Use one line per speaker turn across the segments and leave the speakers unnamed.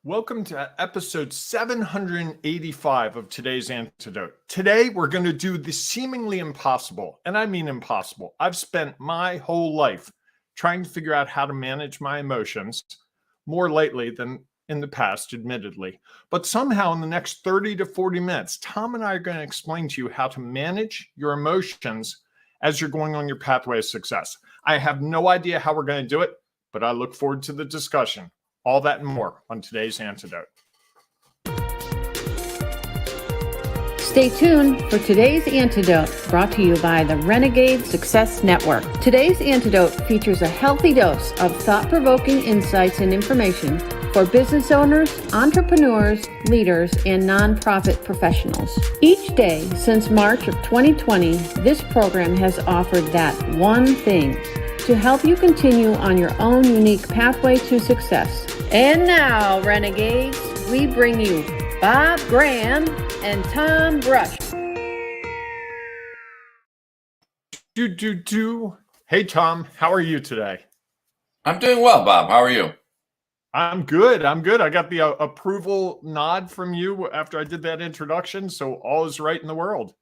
Welcome to episode 785 of today's Antidote. Today, we're going to do the seemingly impossible, and I mean impossible. I've spent my whole life trying to figure out how to manage my emotions, more lately than in the past, admittedly. But somehow in the next 30 to 40 minutes, Tom and I are going to explain to you how to manage your emotions as you're going on your pathway of success. I have no idea how we're going to do it, but I look forward to the discussion. All that and more on today's Antidote.
Stay tuned for today's Antidote, brought to you by the Renegade Success Network. Today's Antidote features a healthy dose of thought-provoking insights and information for business owners, entrepreneurs, leaders, and nonprofit professionals. Each day since March of 2020, this program has offered that one thing to help you continue on your own unique pathway to success. And now, Renegades, we bring you Bob Graham and Tom Brush.
Hey, Tom, how are you today?
I'm doing well, Bob. How are you?
I'm good. I got the approval nod from you after I did that introduction, so all is right in the world.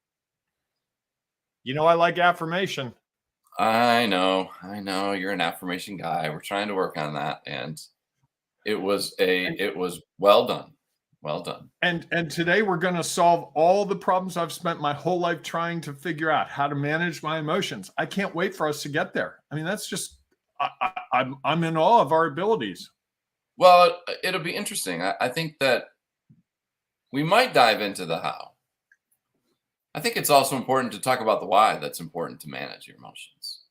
You know, I like affirmation.
I know. You're an affirmation guy. We're trying to work on that, and it was well done. Well done.
And today we're going to solve all the problems I've spent my whole life trying to figure out how to manage my emotions. I can't wait for us to get there. I mean, that's just I'm in awe of our abilities.
Well, it'll be interesting. I think that we might dive into the how. I think it's also important to talk about the why. That's important to manage your emotions.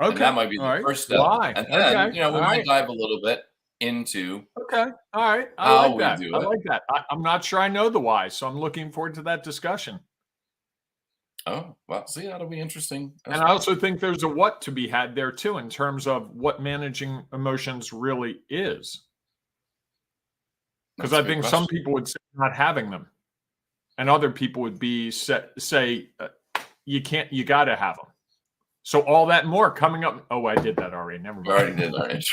Okay,
and that might be the first step.
Why?
And then we might dive a little bit into
all right. I like that. I like that. I'm not sure I know the why, so I'm looking forward to that discussion.
Oh, well, see, that'll be interesting.
And I also think there's a what to be had there too, in terms of what managing emotions really is. Because I think some people would say not having them, and other people would be say you got to have them. So all that and more coming up. Oh, I did that already. Never mind.
I already did that.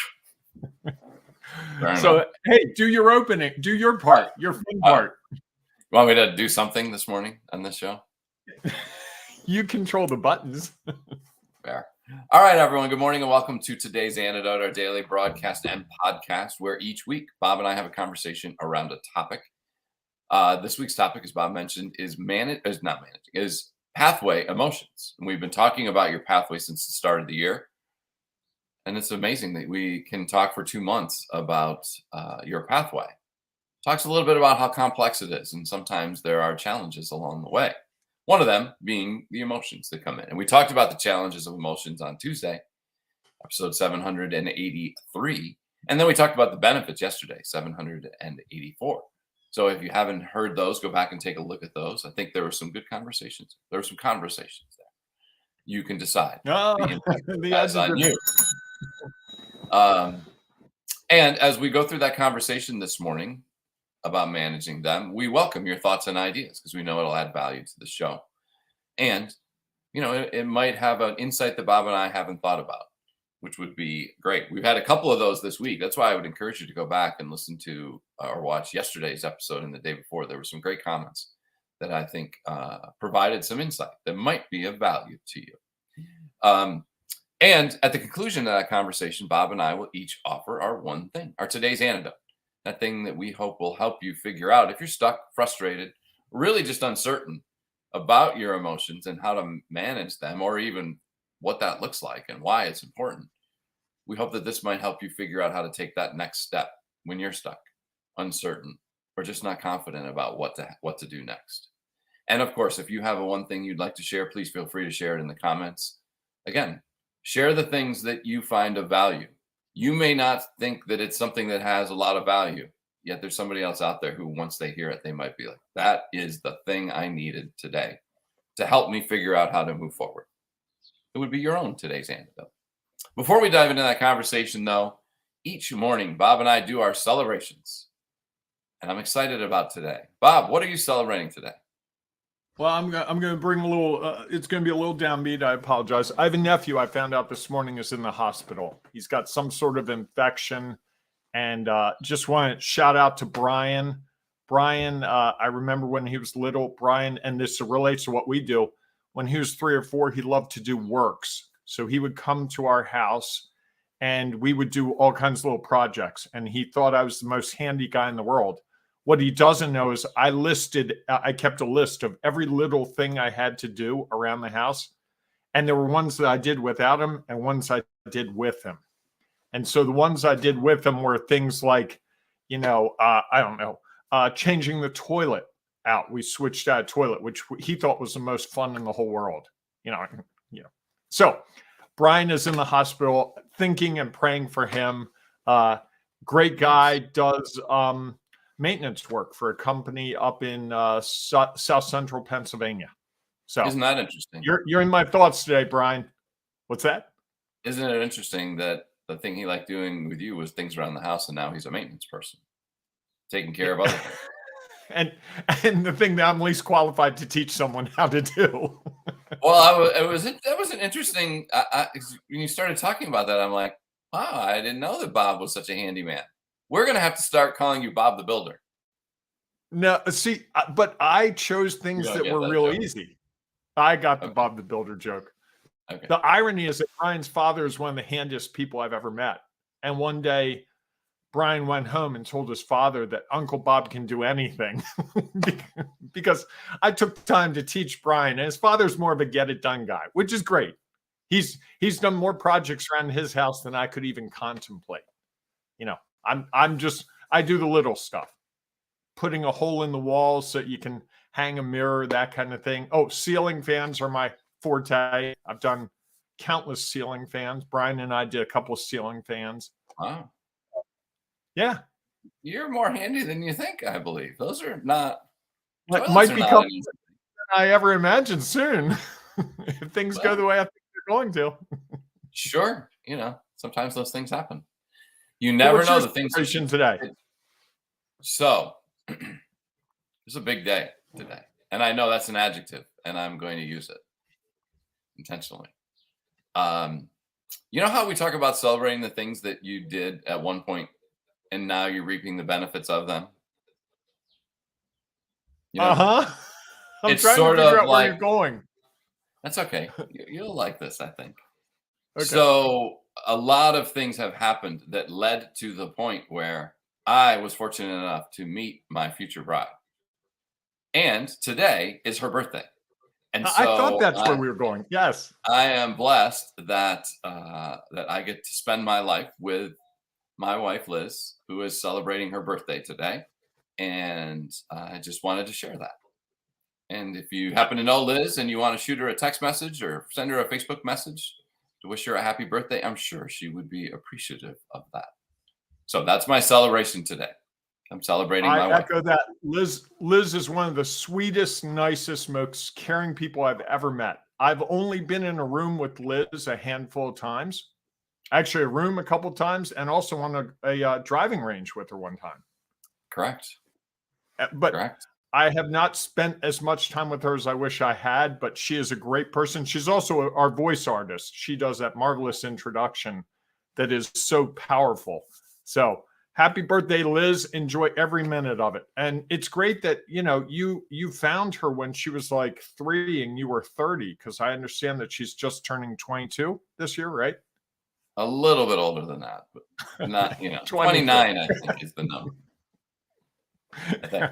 So, hey, do your opening. Do your part. Your fun part.
You want me to do something this morning on this show?
You control the buttons.
Fair. All right, everyone. Good morning and welcome to today's Antidote, our daily broadcast and podcast, where each week Bob and I have a conversation around a topic. This week's topic, as Bob mentioned, is pathway emotions. And we've been talking about your pathway since the start of the year. And it's amazing that we can talk for 2 months about your pathway. Talks a little bit about how complex it is. And sometimes there are challenges along the way. One of them being the emotions that come in. And we talked about the challenges of emotions on Tuesday, episode 783. And then we talked about the benefits yesterday, 784. So if you haven't heard those, go back and take a look at those. I think there were some good conversations. There were some conversations there. You can decide.
The answer's
on you. And as we go through that conversation this morning about managing them, we welcome your thoughts and ideas because we know it'll add value to the show. And, it might have an insight that Bob and I haven't thought about, which would be great. We've had a couple of those this week. That's why I would encourage you to go back and listen to or watch yesterday's episode and the day before. There were some great comments that I think provided some insight that might be of value to you. And at the conclusion of that conversation, Bob and I will each offer our one thing, our today's antidote, that thing that we hope will help you figure out if you're stuck, frustrated, really just uncertain about your emotions and how to manage them, or even what that looks like and why it's important. We hope that this might help you figure out how to take that next step when you're stuck, uncertain, or just not confident about what to do next. And of course, if you have one thing you'd like to share, please feel free to share it in the comments. Again, share the things that you find of value. You may not think that it's something that has a lot of value, yet there's somebody else out there who, once they hear it, they might be like, that is the thing I needed today to help me figure out how to move forward. It would be your own today's antidote. Before we dive into that conversation, though, each morning, Bob and I do our celebrations. And I'm excited about today. Bob, what are you celebrating today?
Well, I'm going to bring a little, it's going to be a little downbeat. I apologize. I have a nephew I found out this morning is in the hospital. He's got some sort of infection. And just want to shout out to Brian. Brian, I remember when he was little, Brian, and this relates to what we do. When he was 3 or 4, he loved to do works. So he would come to our house and we would do all kinds of little projects. And he thought I was the most handy guy in the world. What he doesn't know is I kept a list of every little thing I had to do around the house. And there were ones that I did without him and ones I did with him. And so the ones I did with him were things like, I don't know, changing the toilet out. We switched out a toilet, which he thought was the most fun in the whole world. So Brian is in the hospital, thinking and praying for him. Great guy, does maintenance work for a company up in South Central Pennsylvania. So
isn't that interesting?
You're in my thoughts today, Brian. What's that?
Isn't it interesting that the thing he liked doing with you was things around the house, and now he's a maintenance person, taking care of other things.
and the thing that I'm least qualified to teach someone how to do.
Well, that was an interesting. When you started talking about that, I'm like, wow, I didn't know that Bob was such a handyman. We're gonna have to start calling you Bob the Builder.
No, see, but I chose things that were real easy. I got the Bob the Builder joke.
Okay.
The irony is that Brian's father is one of the handiest people I've ever met. And one day, Brian went home and told his father that Uncle Bob can do anything because I took time to teach Brian. And his father's more of a get-it-done guy, which is great. He's done more projects around his house than I could even contemplate. I do the little stuff. Putting a hole in the wall so you can hang a mirror, that kind of thing. Oh, ceiling fans are my forte. I've done countless ceiling fans. Brian and I did a couple of ceiling fans.
Wow.
Yeah.
You're more handy than you think, I believe. Those are not.
Might become than I ever imagined soon. If things go the way I think they're going to.
Sure. Sometimes those things happen. You never know the things
today.
So it's a big day today. And I know that's an adjective, and I'm going to use it intentionally. You know how we talk about celebrating the things that you did at one point and now you're reaping the benefits of them?
I'm
it's
trying
sort
to figure
of
out
like,
where you're going.
That's okay. You'll like this, I think.
Okay.
So a lot of things have happened that led to the point where I was fortunate enough to meet my future bride. And today is her birthday. And so
I thought that's where we were going. Yes.
I am blessed that I get to spend my life with my wife, Liz, who is celebrating her birthday today. And I just wanted to share that. And if you happen to know Liz and you want to shoot her a text message or send her a Facebook message to wish her a happy birthday, I'm sure she would be appreciative of that. So that's my celebration today. I'm celebrating my wife.
I echo that. Liz is one of the sweetest, nicest, most caring people I've ever met. I've only been in a room with Liz a handful of times. Actually, a room a couple of times, and also on a driving range with her one time.
Correct.
But
Correct.
I have not spent as much time with her as I wish I had, but she is a great person. She's also our voice artist. She does that marvelous introduction that is so powerful. So happy birthday, Liz. Enjoy every minute of it. And it's great that, you found her when she was like 3 and you were 30, because I understand that she's just turning 22 this year, right?
A little bit older than that, but not, 29, I think is the number. I think.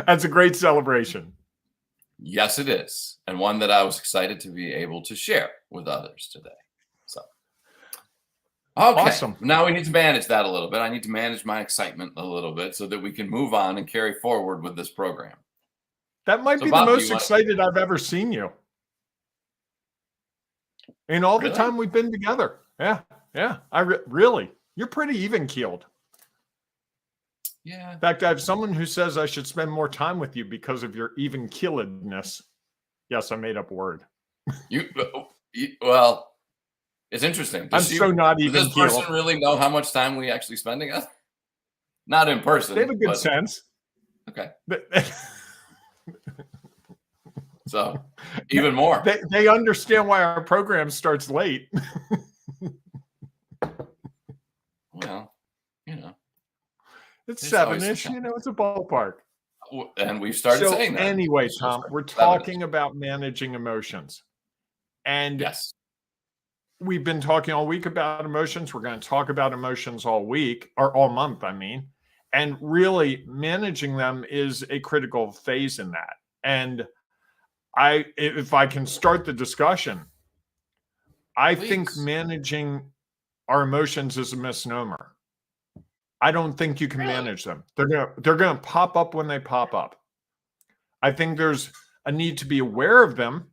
That's a great celebration.
Yes, it is. And one that I was excited to be able to share with others today. So, okay.
Awesome.
Now we need to manage that a little bit. I need to manage my excitement a little bit so that we can move on and carry forward with this program.
That might be
Bob,
the most excited I've ever seen you. In all the time we've been together. Yeah. Really, you're pretty even keeled.
Yeah.
In fact, I have someone who says I should spend more time with you because of your even keeledness. Yes, I made up a word.
Well, it's interesting.
I'm so not even
keeled. Does this person really know how much time we actually spend together? Not in person.
They have a good sense.
Okay. So, even more.
They understand why our program starts late.
Well,
It's
There's always
seven-ish,
some
it's a ballpark.
and we've started
So
saying that.
anyway,
So
Tom,
far,
we're
7-ish.
talking about managing emotions. And
Yes.
we've been talking all week about emotions. We're going to talk about emotions all week, or all month, I mean. And really managing them is a critical phase in that. And if I can start the discussion, I think
Please.
managing our emotions is a misnomer. I don't think you can
Really?
manage them. They're gonna pop up when they pop up. I think there's a need to be aware of them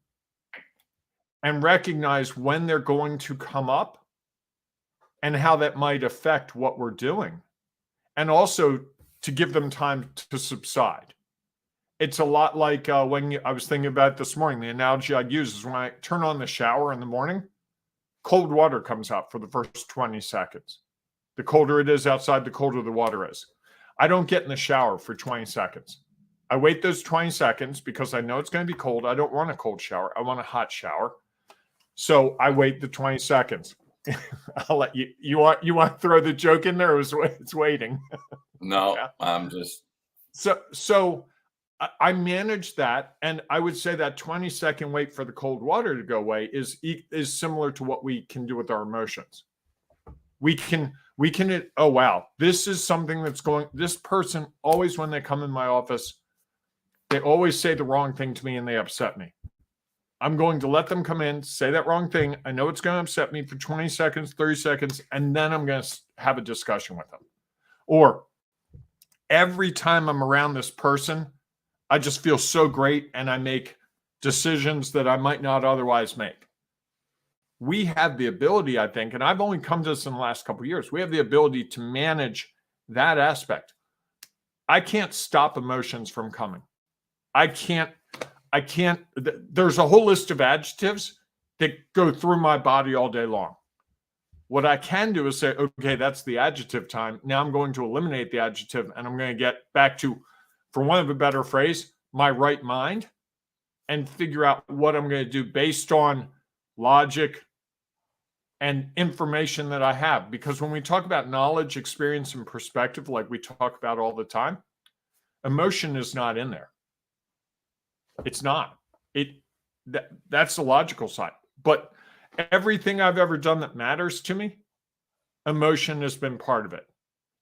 and recognize when they're going to come up and how that might affect what we're doing. And also to give them time to subside. It's a lot like I was thinking about it this morning. The analogy I'd use is when I turn on the shower in the morning, cold water comes out for the first 20 seconds. The colder it is outside, the colder the water is. I don't get in the shower for 20 seconds. I wait those 20 seconds because I know it's going to be cold. I don't want a cold shower. I want a hot shower. So I wait the 20 seconds. I'll let you. You want to throw the joke in there? It's waiting.
No,
Yeah.
I'm just.
So I manage that, and I would say that 20-second wait for the cold water to go away is similar to what we can do with our emotions. We can. Oh wow, this is something that's going. This person always, when they come in my office, they always say the wrong thing to me, and they upset me. I'm going to let them come in, say that wrong thing. I know it's going to upset me for 20 seconds, 30 seconds, and then I'm going to have a discussion with them. Or every time I'm around this person, I just feel so great and I make decisions that I might not otherwise make. We have the ability, I think, and I've only come to this in the last couple of years, we have the ability to manage that aspect. I can't stop emotions from coming. I can't, there's a whole list of adjectives that go through my body all day long. What I can do is say, okay, that's the adjective time. Now I'm going to eliminate the adjective and I'm going to get back to, for want of a better phrase, my right mind and figure out what I'm going to do based on logic and information that I have. Because when we talk about knowledge, experience, and perspective, like we talk about all the time, emotion is not in there. It's not. That's the logical side. But everything I've ever done that matters to me, emotion has been part of it.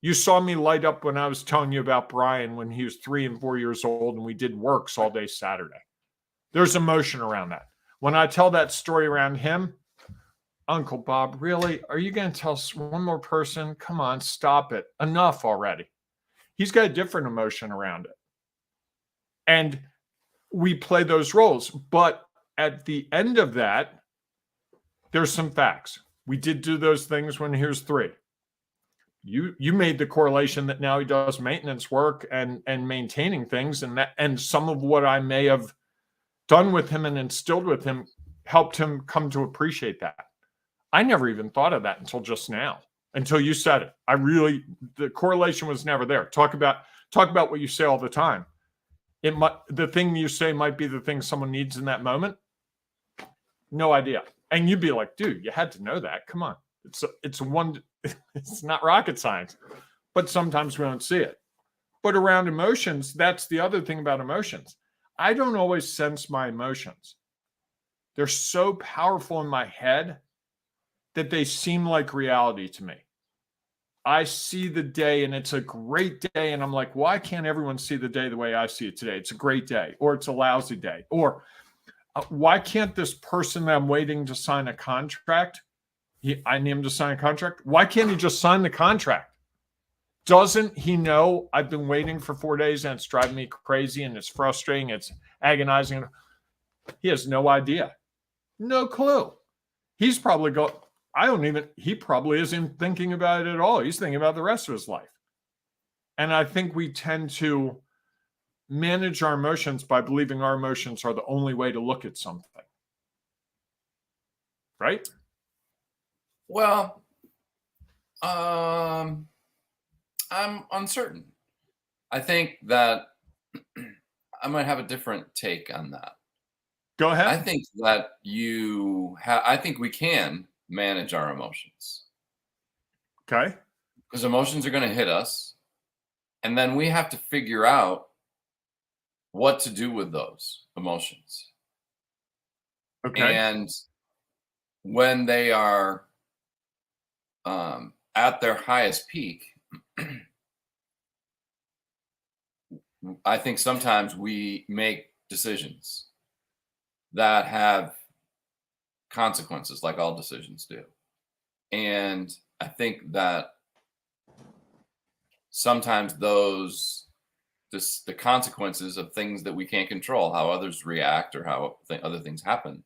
You saw me light up when I was telling you about Brian when he was 3 and 4 years old and we did works all day Saturday. There's emotion around that. When I tell that story around him, Uncle Bob, really? Are you going to tell one more person? Come on, stop it. Enough already. He's got a different emotion around it. And we play those roles. But at the end of that, there's some facts. We did do those things when he was 3. You made the correlation that now he does maintenance work and maintaining things, and some of what I may have done with him and instilled with him helped him come to appreciate that. I never even thought of that until just now, until you said it. The correlation was never there. Talk about what you say all the time. The thing you say might be the thing someone needs in that moment. No idea. And you'd be like, dude, you had to know that. Come on. It's not rocket science, but sometimes we don't see it. But around emotions, that's the other thing about emotions. I don't always sense my emotions. They're so powerful in my head that they seem like reality to me. I see the day and it's a great day. And I'm like, why can't everyone see the day the way I see it today? It's a great day, or it's a lousy day. Or why can't this person that I'm waiting to sign a contract, I need him to sign a contract. Why can't he just sign the contract? Doesn't he know I've been waiting for 4 days and it's driving me crazy and it's frustrating, it's agonizing? He has no idea. No clue. He's probably he probably isn't thinking about it at all. He's thinking about the rest of his life. And I think we tend to manage our emotions by believing our emotions are the only way to look at something. Right?
Well, I'm uncertain. I think that I might have a different take on that.
Go ahead.
I think that I think we can manage our emotions.
Okay.
Because emotions are going to hit us. And then we have to figure out what to do with those emotions.
Okay.
And when they are at their highest peak, I think sometimes we make decisions that have consequences, like all decisions do. And I think that sometimes the consequences of things that we can't control, how others react or how other things happen,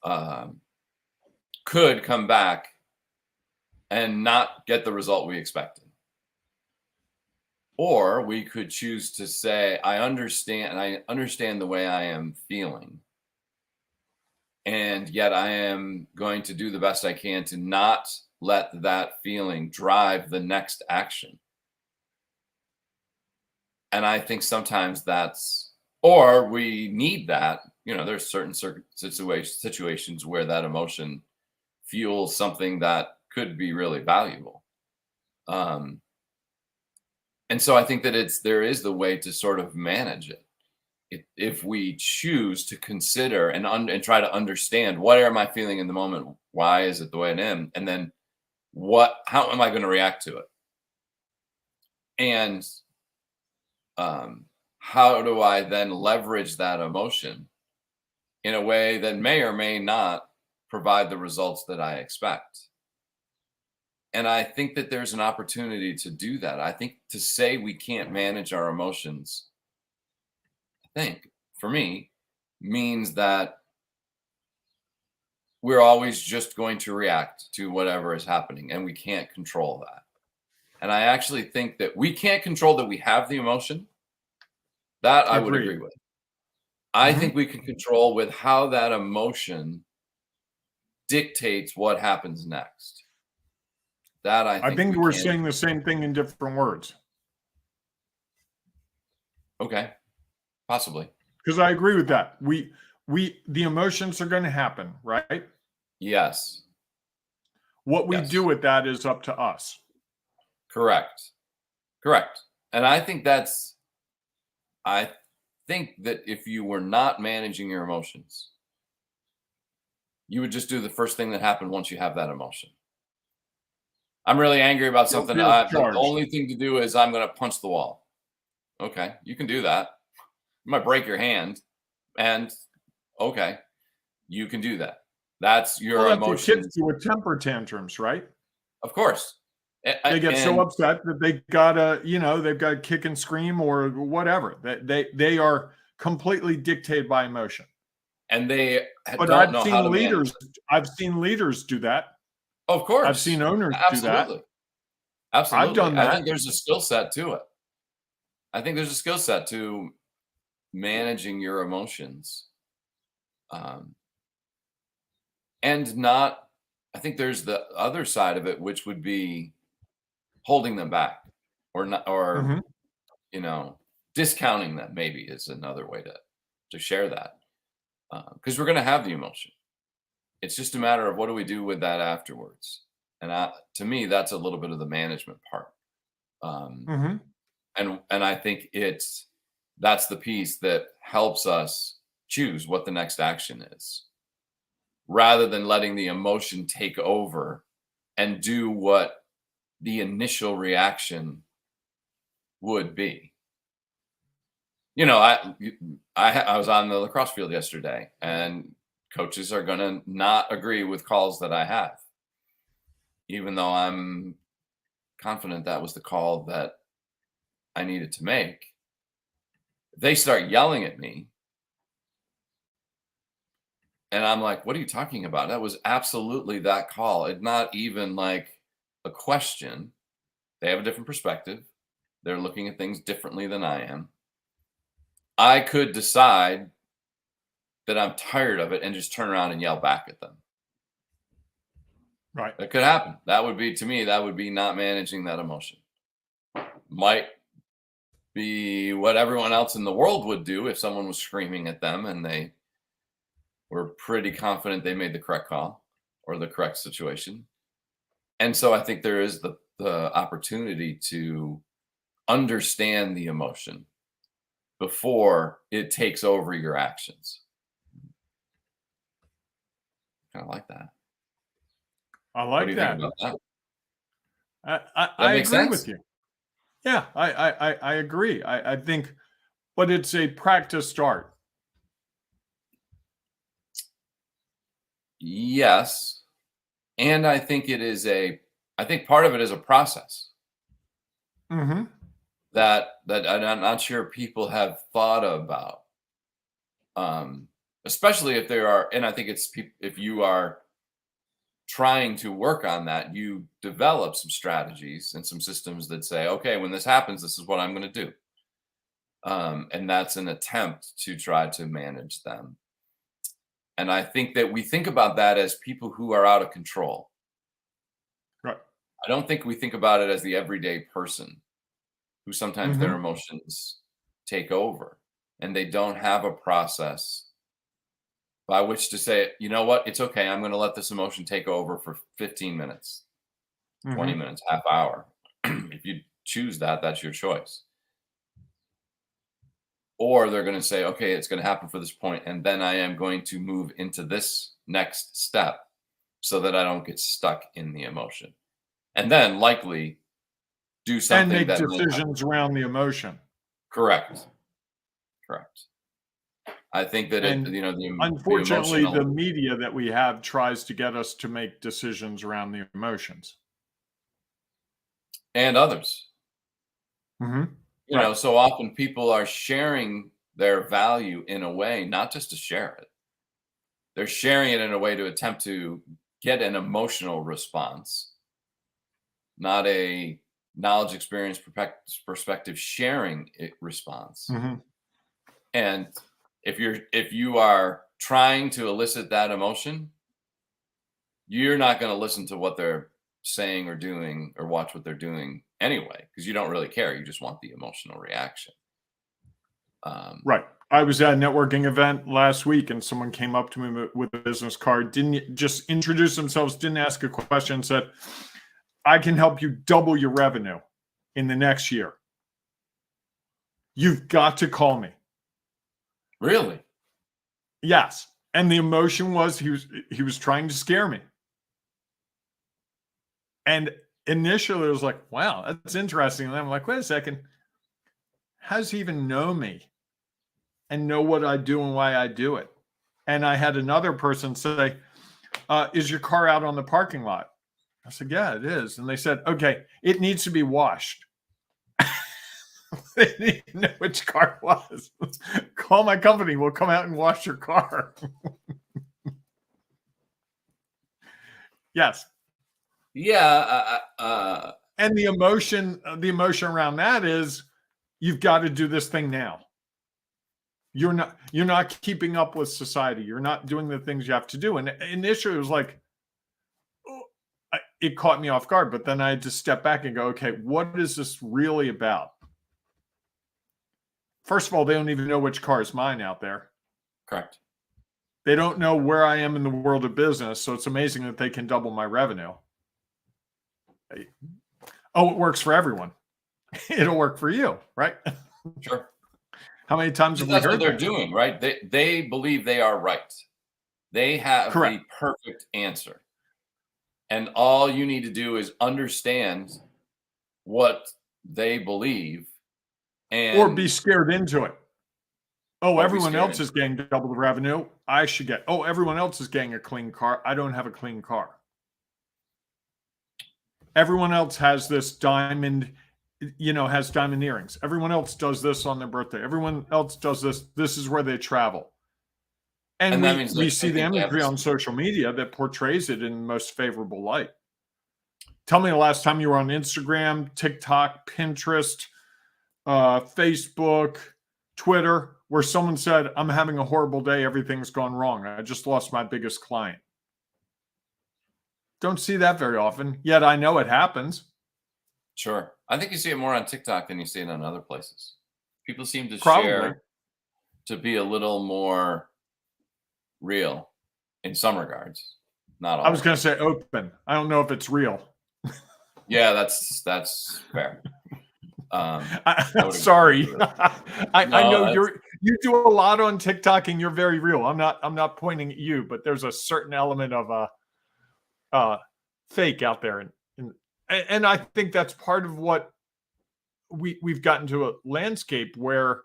um, could come back and not get the result we expected. Or we could choose to say, I understand the way I am feeling. And yet I am going to do the best I can to not let that feeling drive the next action. And I think sometimes or we need that. There's certain situations where that emotion fuels something that could be really valuable. And so I think that there is the way to sort of manage it. If we choose to consider and try to understand, what am I feeling in the moment? Why is it the way I am? And then how am I going to react to it? And how do I then leverage that emotion in a way that may or may not provide the results that I expect? And I think that there's an opportunity to do that. I think to say we can't manage our emotions, I think, for me, means that we're always just going to react to whatever is happening, and we can't control that. And I actually think that we can't control that we have the emotion. That I would
Agreed.
agree with. I
Mhm.
think we can control with how that emotion dictates what happens next. That I
I
think
think
we
we're
can.
saying the same thing in different words.
Okay, possibly.
Because I agree with that. The emotions are going to happen, right?
Yes.
What we do
Yes.
with that is up to us.
Correct. Correct. And I think that if you were not managing your emotions, you would just do the first thing that happened once you have that emotion. I'm really angry about something.
Guilty as
The
charged.
only thing to do is I'm going to punch the wall. Okay, you can do that. You might break your hand, and okay, you can do that. That's
Well,
your
that's what kids
emotions,
do with temper tantrums, right?
of course.
They get so
And
upset that they've got to kick and scream or whatever. They are completely dictated by emotion.
they
But
don't know how to manage it.
I've seen leaders do that.
Of
I've seen
course,
owners do that.
absolutely,
I've
absolutely.
done
I
that.
think there's a skill set to it. I think there's a skill set to managing your emotions, um, and not. I think there's the other side of it, which would be holding them back, or not, or
Mhm.
you know, discounting them. Maybe is another way to share that, because we're going to have the emotion. It's just a matter of what do we do with that afterwards. And to me, that's a little bit of the management part. Um,
Mhm.
and I think that's the piece that helps us choose what the next action is, rather than letting the emotion take over and do what the initial reaction would be. I was on the lacrosse field yesterday, and coaches are going to not agree with calls that I have, even though I'm confident that was the call that I needed to make. If they start yelling at me, and I'm like, what are you talking about? That was absolutely that call. It's not even like a question. They have a different perspective. They're looking at things differently than I am. I could decide that I'm tired of it and just turn around and yell back at them.
Right.
That could happen. That would be, to me, that would be not managing that emotion. Might be what everyone else in the world would do if someone was screaming at them and they were pretty confident they made the correct call or the correct situation. And so I think there is the opportunity to understand the emotion before it takes over your actions. Kind of like that.
I
What
like
do you
that.
think about that?
I
Make
agree
sense?
with you. Yeah, I agree. I think, but it's a practiced art.
Yes. And I think I think part of it is a process
Mm-hmm.
that I'm not sure people have thought about. Especially if there are, and I think if you are trying to work on that, you develop some strategies and some systems that say, okay, when this happens, this is what I'm going to do. And that's an attempt to try to manage them. And I think that we think about that as people who are out of control.
Right.
I don't think we think about it as the everyday person who sometimes their
Mm-hmm.
emotions take over and they don't have a process by which to say, you know what, it's okay. I'm going to let this emotion take over for 15 minutes, 20
Mm-hmm.
minutes, half hour. If you choose that, that's your choice. Or they're going to say, okay, it's going to happen for this point, and then I am going to move into this next step so that I don't get stuck in the emotion. And then likely do something
And make
that might
decisions around the emotion.
correct. I think that
And
the
unfortunately,
emotional
the media that we have tries to get us to make decisions around the emotions.
and others,
Mm-hmm. Right.
so often people are sharing their value in a way, not just to share it. They're sharing it in a way to attempt to get an emotional response, not a knowledge, experience, perspective sharing response.
Mm-hmm.
And if you are trying to elicit that emotion, you're not going to listen to what they're saying or doing or watch what they're doing anyway, because you don't really care. You just want the emotional reaction.
Right. I was at a networking event last week and someone came up to me with a business card, didn't just introduce themselves, didn't ask a question, said, I can help you double your revenue in the next year. You've got to call me.
Really?
Yes. And the emotion was he was trying to scare me. And initially it was like, wow, that's interesting. And then I'm like, wait a second. How does he even know me and know what I do and why I do it? And I had another person say, is your car out on the parking lot? I said, yeah, it is. And they said, okay, it needs to be washed. They didn't know which car it was. Call my company. We'll come out and wash your car. Yes.
Yeah.
And the emotion around that is you've got to do this thing now. You're not keeping up with society. You're not doing the things you have to do. And initially it was like, it caught me off guard, but then I had to step back and go, okay, what is this really about? First of all, they don't even know which car is mine out there.
Correct.
They don't know where I am in the world of business. So it's amazing that they can double my revenue. Oh, it works for everyone. It'll work for you, right?
Sure.
How many times have we
That's
heard
what they're
that?
doing, right? They believe they are right. They have
Correct.
the perfect answer. And all you need to do is understand what they believe and
Or be scared into it. Oh,
Or be
everyone
scared
else is getting double the revenue. I should get. Oh, everyone else is getting a clean car. I don't have a clean car. Everyone else has this diamond, has diamond earrings. Everyone else does this on their birthday. Everyone else does this. This is where they travel. And
that means
we see the
think they have
imagery on social media that portrays it in the most favorable light. Tell me the last time you were on Instagram, TikTok, Pinterest, Facebook, Twitter, where someone said, I'm having a horrible day. Everything's gone wrong. I just lost my biggest client. Don't see that very often, yet I know it happens.
Sure. I think you see it more on TikTok than you see it on other places. People seem to
Probably.
share to be a little more real in some regards. Not all.
I was going to say open. I don't know if it's real.
Yeah, that's fair.
Sorry. I
No,
know you do a lot on TikTok and you're very real. I'm not pointing at you, but there's a certain element of fake out there. And I think that's part of what we've gotten to a landscape where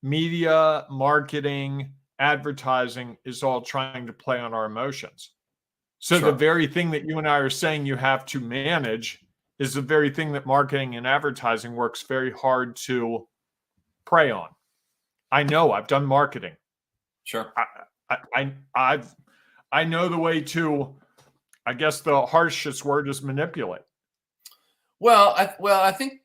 media, marketing, advertising is all trying to play on our emotions. So
Sure.
the very thing that you and I are saying you have to manage is the very thing that marketing and advertising works very hard to prey on. I know, I've done marketing.
Sure.
I know the way to, I guess the harshest word is manipulate.
Well, I think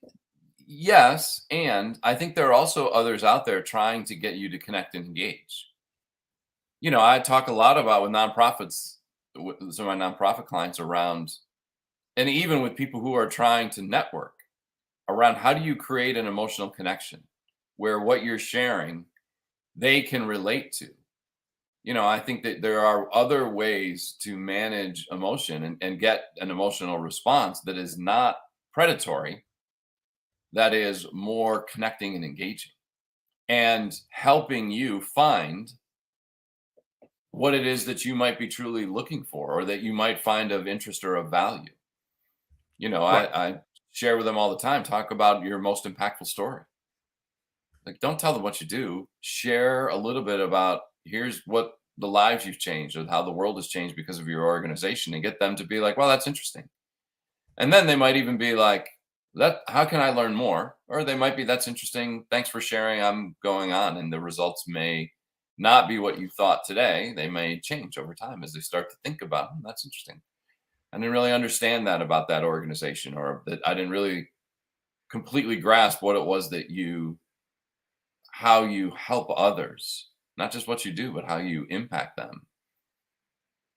yes, and I think there are also others out there trying to get you to connect and engage. I talk a lot about with nonprofits, with some of my nonprofit clients around, and even with people who are trying to network around how do you create an emotional connection where what you're sharing they can relate to. I think that there are other ways to manage emotion and get an emotional response that is not predatory, that is more connecting and engaging and helping you find what it is that you might be truly looking for or that you might find of interest or of value.
Right.
I share with them all the time, talk about your most impactful story. Like, don't tell them what you do. Share a little bit about here's what the lives you've changed or how the world has changed because of your organization and get them to be like, well, that's interesting. And then they might even be like, how can I learn more? Or they might be, that's interesting. Thanks for sharing. I'm going on. And the results may not be what you thought today. They may change over time as they start to think about, that's interesting. I didn't really understand that about that organization, or that I didn't really completely grasp what it was that how you help others, not just what you do, but how you impact them.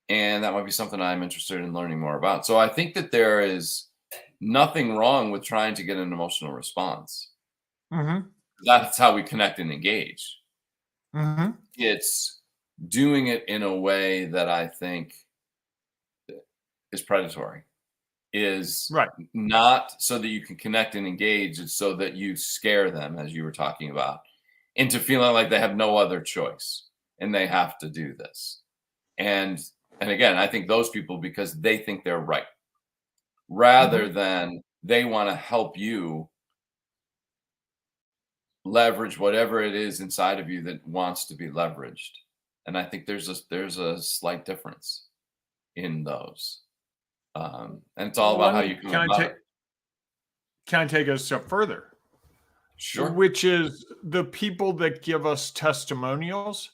And that might be something I'm interested in learning more about. So I think that there is nothing wrong with trying to get an emotional response.
Mm-hmm.
That's how we connect and engage.
Mm-hmm.
It's doing it in a way that I think is predatory, is
Right.
not so that you can connect and engage. It's so that you scare them, as you were talking about, into feeling like they have no other choice and they have to do this. And again, I think those people, because they think they're right, rather than they want to help you leverage whatever it is inside of you that wants to be leveraged. And I think there's a slight difference in those. And it's all about how you come about it.
Can I take it a step further?
Sure.
Which is the people that give us testimonials.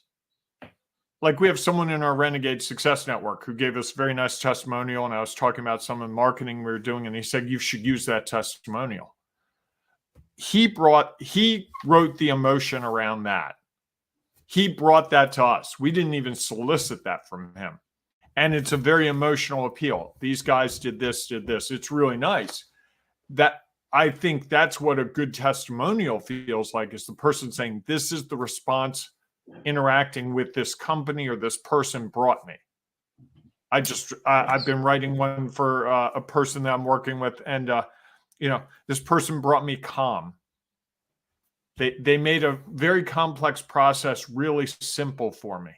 Like, we have someone in our Renegade Success Network who gave us a very nice testimonial, and I was talking about some of the marketing we were doing, and he said, you should use that testimonial. He wrote the emotion around that. He brought that to us. We didn't even solicit that from him. And it's a very emotional appeal. These guys did this. It's really nice. That I think that's what a good testimonial feels like, is the person saying, this is the response interacting with this company or this person brought me. I've been writing one for a person that I'm working with, and this person brought me calm. They made a very complex process really simple for me.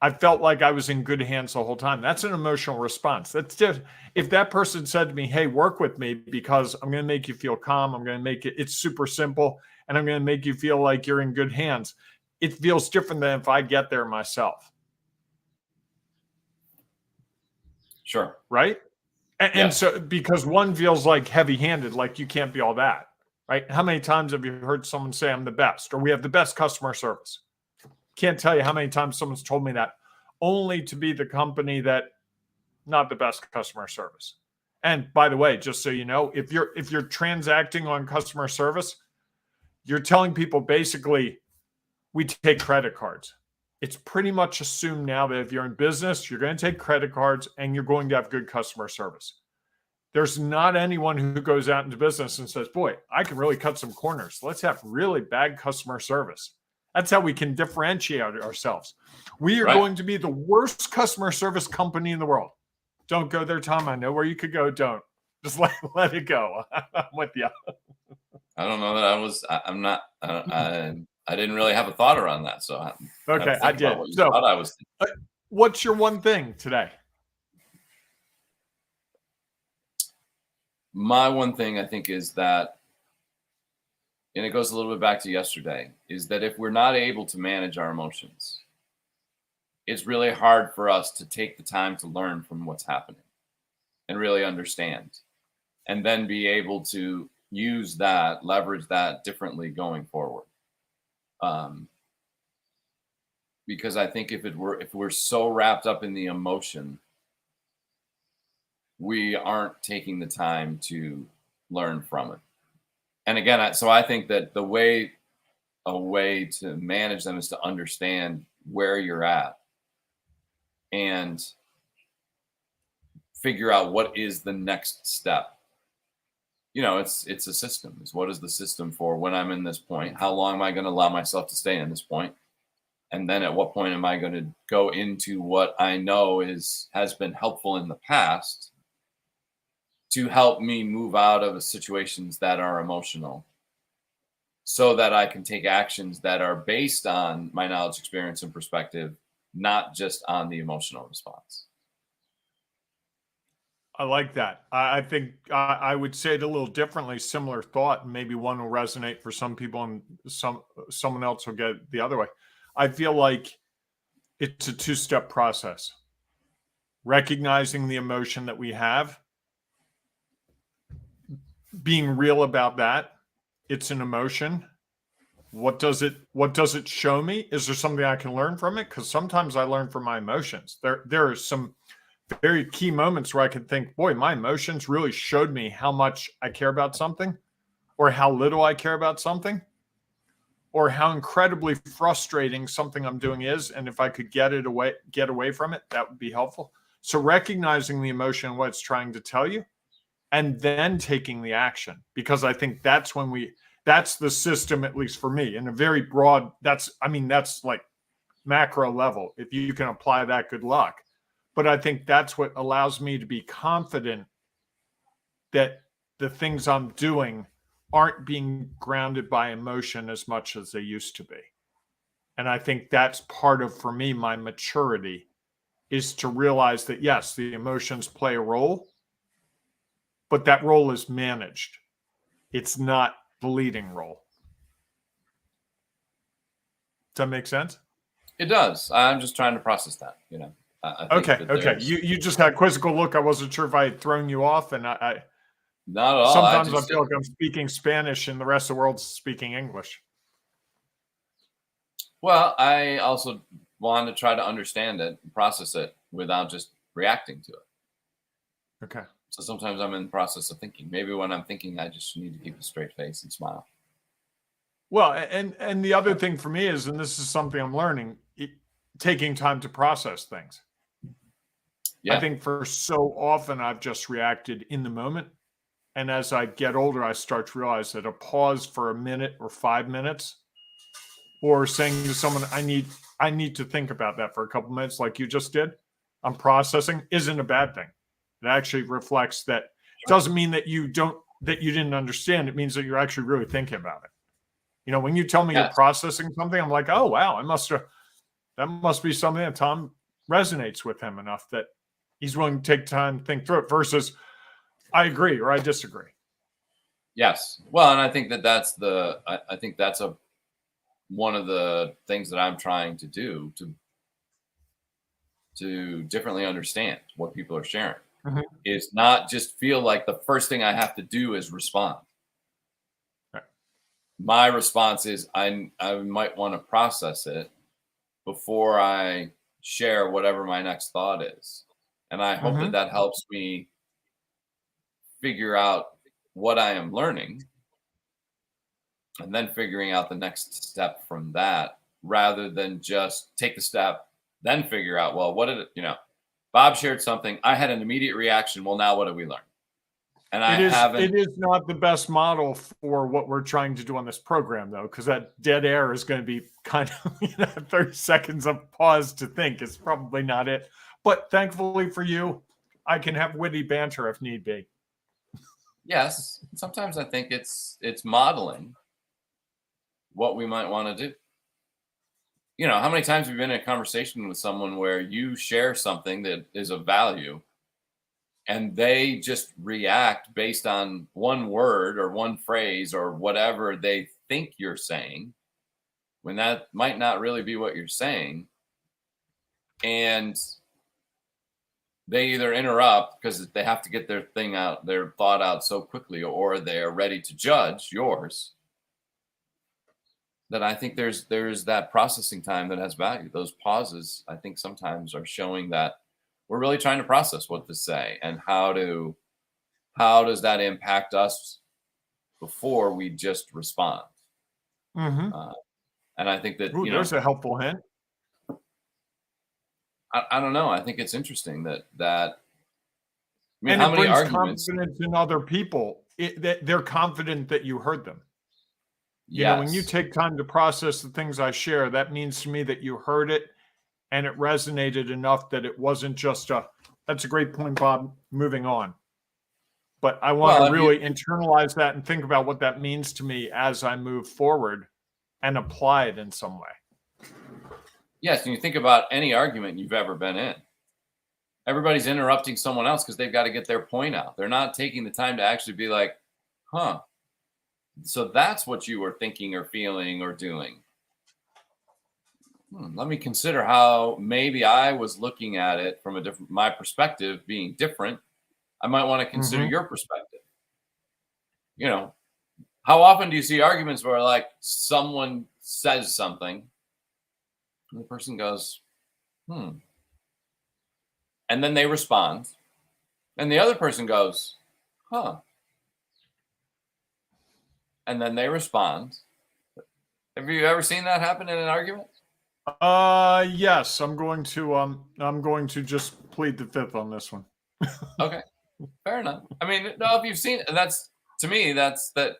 I felt like I was in good hands the whole time. That's an emotional response. That's just, if that person said to me, hey, work with me because I'm going to make you feel calm. I'm going to make it's super simple, and I'm going to make you feel like you're in good hands. It feels different than if I get there myself.
Sure.
Right. And so, because one feels like heavy-handed, like you can't be all that, right? How many times have you heard someone say I'm the best, or we have the best customer service? Can't tell you how many times someone's told me that, only to be the company that not the best customer service. And by the way, just so you know, if you're transacting on customer service, you're telling people basically, we take credit cards. It's pretty much assumed now that if you're in business, you're going to take credit cards and you're going to have good customer service. There's not anyone who goes out into business and says, boy, I can really cut some corners. Let's have really bad customer service. That's how we can differentiate ourselves. We are going to be the worst customer service company in the world. Don't go there, Tom. I know where you could go. Don't. Just let it go. I'm with you.
I don't know that I'm not. I didn't really have a thought around that, so I have
Okay,
to
I
think about
did.
what you
So,
thought I was thinking.
what's your one thing today?
My one thing I think is that, and it goes a little bit back to yesterday, is that if we're not able to manage our emotions, it's really hard for us to take the time to learn from what's happening and really understand, and then be able to use that, leverage that differently going forward. Because I think if we're so wrapped up in the emotion, we aren't taking the time to learn from it. And again, so I think that a way to manage them is to understand where you're at and figure out what is the next step. It's a system. Is what is the system for when I'm in this point? How long am I going to allow myself to stay in this point? And then at what point am I going to go into what I know has been helpful in the past to help me move out of situations that are emotional, so that I can take actions that are based on my knowledge, experience, and perspective, not just on the emotional response.
I like that. I think I would say it a little differently, similar thought. Maybe one will resonate for some people and someone else will get it the other way. I feel like it's a two-step process. Recognizing the emotion that we have, being real about that. It's an emotion. What does it show me? Is there something I can learn from it? Because sometimes I learn from my emotions. There are some very key moments where I can think, boy, my emotions really showed me how much I care about something, or how little I care about something, or how incredibly frustrating something I'm doing is. And if I could get away from it, that would be helpful. So recognizing the emotion and what it's trying to tell you, and then taking the action, because I think that's that's the system, at least for me, in a very broad, that's like macro level. If you can apply that, good luck. But I think that's what allows me to be confident that the things I'm doing aren't being grounded by emotion as much as they used to be. And I think that's part of, for me, my maturity, is to realize that, yes, the emotions play a role, but that role is managed. It's not the leading role. Does that make sense?
It does. I'm just trying to process that. I think
Okay.
that
You just had a quizzical look. I wasn't sure if I had thrown you off, and I
not at all.
sometimes I feel like I'm speaking Spanish and the rest of the world's speaking English.
Well, I also want to try to understand it and process it without just reacting to it.
Okay.
So sometimes I'm in the process of thinking. Maybe when I'm thinking, I just need to keep a straight face and smile.
Well, and the other thing for me is, and this is something I'm learning, taking time to process things.
Yeah.
I think for so often I've just reacted in the moment. And as I get older, I start to realize that a pause for a minute or 5 minutes, or saying to someone, I need to think about that for a couple minutes, like you just did, I'm processing, isn't a bad thing. It actually reflects that. It doesn't mean that you didn't understand. It means that you're actually really thinking about it. When you tell me you're processing something, I'm like, oh wow, that must be something that Tom resonates with him enough that he's willing to take time to think through it, versus I agree or I disagree.
Yes. Well, and I think that's one of the things that I'm trying to do to differently understand what people are sharing.
Mm-hmm.
Is not just feel like the first thing I have to do is respond.
Right.
My response is I might want to process it before I share whatever my next thought is. And I hope that helps me figure out what I am learning, and then figuring out the next step from that, rather than just take the step, then figure out, well, what did it, Bob shared something. I had an immediate reaction. Well, now what did we learn? And
it is not the best model for what we're trying to do on this program, though, because that dead air is going to be kind of 30 seconds of pause to think is probably not it. But thankfully for you, I can have witty banter if need be.
Yes, sometimes I think it's modeling what we might want to do. You know, how many times have you been in a conversation with someone where you share something that is of value and they just react based on one word or one phrase or whatever they think you're saying, when that might not really be what you're saying, and they either interrupt because they have to get their thing out, their thought out so quickly, or they're ready to judge yours. That I think there's that processing time that has value. Those pauses, I think, sometimes are showing that we're really trying to process what to say and how does that impact us before we just respond.
Mm-hmm.
And I think that,
Ooh, there's a helpful hint.
I don't know. I think it's interesting that I mean,
And
how
it
many
brings
arguments?
confidence in other people. That they're confident that you heard them. You know, when you
Yes.
take time to process the things I share, that means to me that you heard it and it resonated enough that it wasn't just that's a great point, Bob, moving on. But I want
Well,
to really internalize that and think about what that means to me as I move forward and apply it in some way.
yes, and you think about any argument you've ever been in. Everybody's interrupting someone else because they've got to get their point out. They're not taking the time to actually be like, huh, so that's what you were thinking or feeling or doing. Let me consider how maybe I was looking at it from my perspective being different. I might want to consider
Mm-hmm.
your perspective. You know, how often do you see arguments where like someone says something and the person goes, and then they respond and the other person goes, huh, and then they respond. Have you ever seen that happen in an argument?
Yes, I'm going to just plead the fifth on this one.
Okay, fair enough. I mean, no, if you've seen, that's, to me, that's that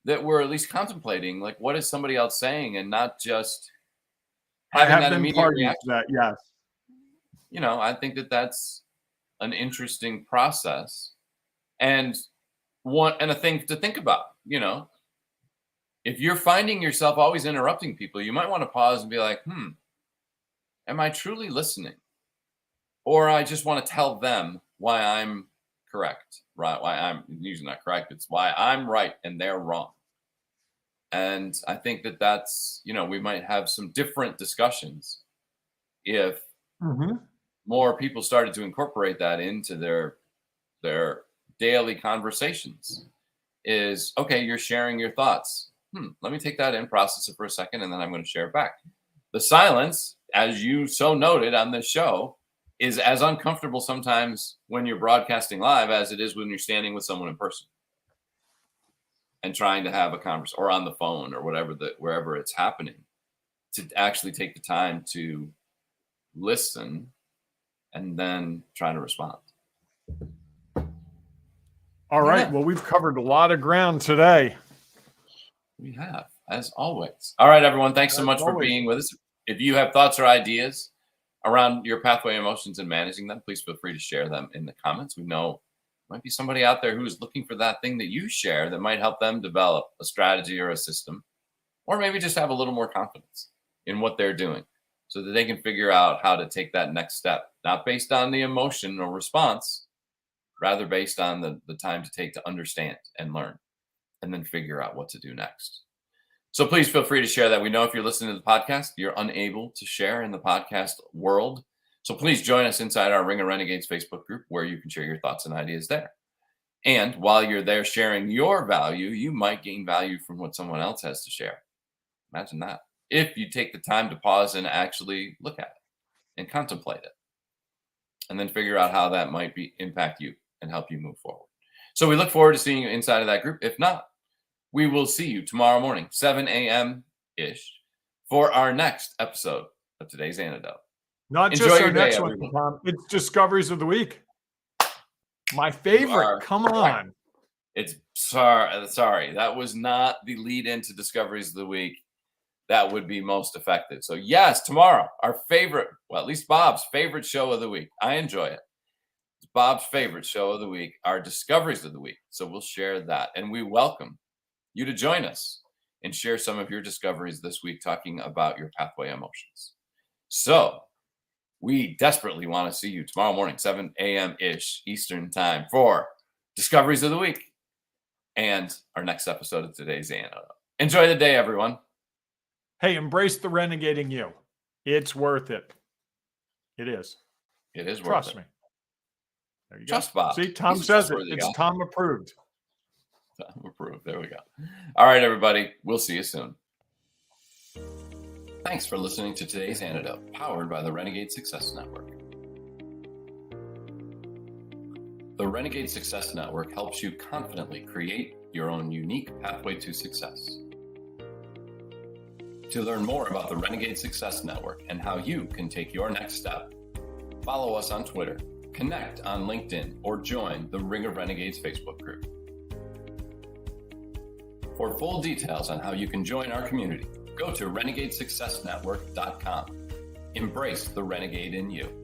we're at least contemplating, like, what is somebody else saying, and not just
I
having
have
that
been
immediate
party to
reaction.
that, yes.
You know, I think that that's an interesting process, and a thing to think about. You know, if you're finding yourself always interrupting people, you might want to pause and be like, am I truly listening? Or I just want to tell them why I'm correct, right? Why I'm usually not correct. It's why I'm right and they're wrong. And I think that that's, you know, we might have some different discussions if
Mm-hmm.
more people started to incorporate that into their daily conversations. Is okay, you're sharing your thoughts. Let me take that in, process it for a second, and then I'm going to share it back. The silence, as you so noted on this show, is as uncomfortable sometimes when you're broadcasting live as it is when you're standing with someone in person and trying to have a conversation, or on the phone, or wherever it's happening, to actually take the time to listen and then try to respond.
All right.
Yeah.
Well, we've covered a lot of ground today.
We have, as always. All right, everyone. Thanks so
As
much for
always.
being with us. If you have thoughts or ideas around your pathway emotions and managing them, please feel free to share them in the comments. We know there might be somebody out there who is looking for that thing that you share that might help them develop a strategy or a system, or maybe just have a little more confidence in what they're doing so that they can figure out how to take that next step, not based on the emotion or response, rather based on the time to take to understand and learn, and then figure out what to do next. So please feel free to share that. We know if you're listening to the podcast, you're unable to share in the podcast world. So please join us inside our Ring of Renegades Facebook group, where you can share your thoughts and ideas there. And while you're there sharing your value, you might gain value from what someone else has to share. Imagine that. If you take the time to pause and actually look at it and contemplate it, and then figure out how that might impact you and help you move forward. So we look forward to seeing you inside of that group. If not, we will see you tomorrow morning, 7 a.m.-ish, for our next episode of Today's Antidote.
Not
Enjoy
just
your
our
day,
next one,
everyone.
Tom. It's Discoveries of the Week. My favorite. Come on.
It's sorry. That was not the lead into Discoveries of the Week. That would be most effective. So yes, tomorrow, our favorite, well, at least Bob's favorite show of the week. I enjoy it. Bob's favorite show of the week, our discoveries of the week. So we'll share that. And we welcome you to join us and share some of your discoveries this week talking about your pathway emotions. So we desperately want to see you tomorrow morning, 7 a.m.-ish Eastern time for Discoveries of the Week and our next episode of today's Antidote. Enjoy the day, everyone.
Hey, embrace the renegading you. It's worth it. It is.
It is worth
Trust
it.
me. There you
Trust
go.
Bob.
See, Tom
He's a
says it.
trustworthy
It's
guy.
Tom approved.
Tom approved. There we go. All right, everybody. We'll see you soon. Thanks for listening to today's Antidote, powered by the Renegade Success Network. The Renegade Success Network helps you confidently create your own unique pathway to success. To learn more about the Renegade Success Network and how you can take your next step, follow us on Twitter, connect on LinkedIn, or join the Ring of Renegades Facebook group. For full details on how you can join our community, go to renegadesuccessnetwork.com. Embrace the renegade in you.